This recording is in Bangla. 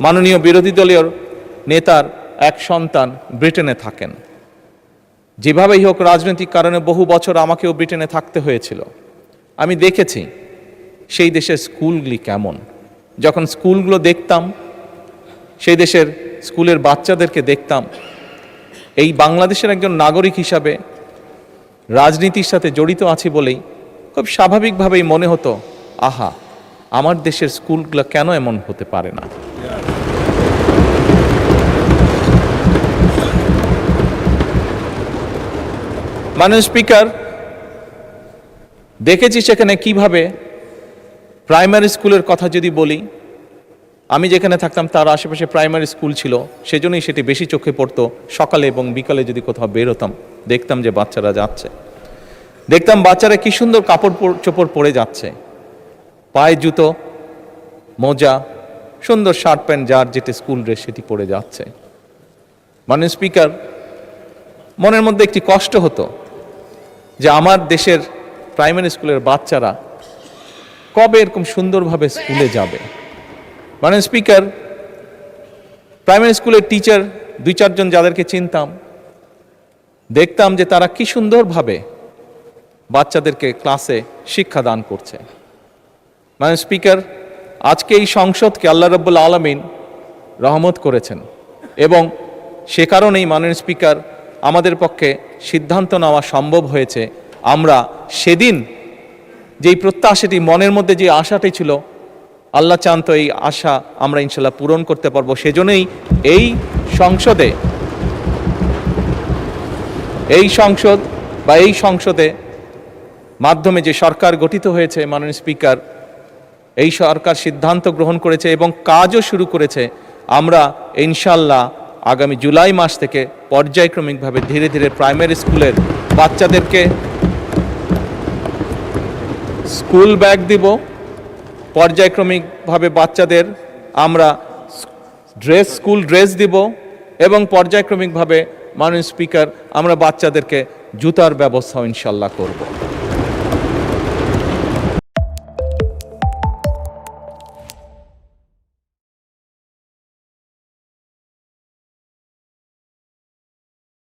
মাননীয় বিরোধী দলীয় নেতার এক সন্তান ব্রিটেনে থাকেন। যেভাবেই হোক রাজনৈতিক কারণে বহু বছর আমাকেও ব্রিটেনে থাকতে হয়েছিল। আমি দেখেছি সেই দেশের স্কুলগুলি কেমন। যখন স্কুলগুলো দেখতাম, সেই দেশের স্কুলের বাচ্চাদেরকে দেখতাম, এই বাংলাদেশের একজন নাগরিক হিসাবে রাজনীতির সাথে জড়িত আছি বলেই খুব স্বাভাবিকভাবেই মনে হতো, আহা, আমার দেশের স্কুলগুলো কেন এমন হতে পারে না। মাননীয় স্পিকার, দেখেছি সেখানে কিভাবে প্রাইমারি স্কুলের কথা যদি বলি, আমি যেখানে থাকতাম তার আশেপাশে প্রাইমারি স্কুল ছিল, সেজন্যই সেটি বেশি চোখে পড়তো। সকালে এবং বিকালে যদি কোথাও বের হতাম, দেখতাম যে বাচ্চারা যাচ্ছে, দেখতাম বাচ্চারা কি সুন্দর কাপড় চোপড় পরে যাচ্ছে, পায়ে জুতো, মোজা, সুন্দর শার্ট প্যান্ট, যার যেটি স্কুল ড্রেস সেটি পরে যাচ্ছে। মাননীয় স্পিকার, মনের মধ্যে একটি কষ্ট হতো যে আমার দেশের প্রাইমারি স্কুলের বাচ্চারা কবে এরকম সুন্দরভাবে স্কুলে যাবে। মাননীয় স্পিকার, প্রাইমারি স্কুলের টিচার 2-4 জন যাদেরকে চিনতাম, দেখতাম যে তারা কি সুন্দরভাবে বাচ্চাদেরকে ক্লাসে শিক্ষা দান করছে। মাননীয় স্পিকার, আজকে এই সংসদকে আল্লাহ রাব্বুল আলামিন রহমত করেছেন এবং সে কারণেই মাননীয় স্পিকার আমাদের পক্ষে সিদ্ধান্ত নেওয়া সম্ভব হয়েছে। আমরা সেদিন যেই প্রত্যাশাটি, মনের মধ্যে যে আশাটি ছিল, আল্লাহ চান তো এই আশা আমরা ইনশাল্লাহ পূরণ করতে পারবো। সেজন্যই এই সংসদে মাধ্যমে যে সরকার গঠিত হয়েছে, মাননীয় স্পিকার, এই সরকার সিদ্ধান্ত গ্রহণ করেছে এবং কাজও শুরু করেছে। আমরা ইনশাল্লাহ আগামী জুলাই মাস থেকে পর্যায়ক্রমিকভাবে ধীরে ধীরে প্রাইমারি স্কুলের বাচ্চাদেরকে স্কুল ব্যাগ দিব, পর্যায়ক্রমিকভাবে বাচ্চাদের আমরা স্কুল ড্রেস দিব এবং পর্যায়ক্রমিকভাবে মাননীয় স্পিকার আমরা বাচ্চাদেরকে জুতার ব্যবস্থা ইনশাল্লাহ করব।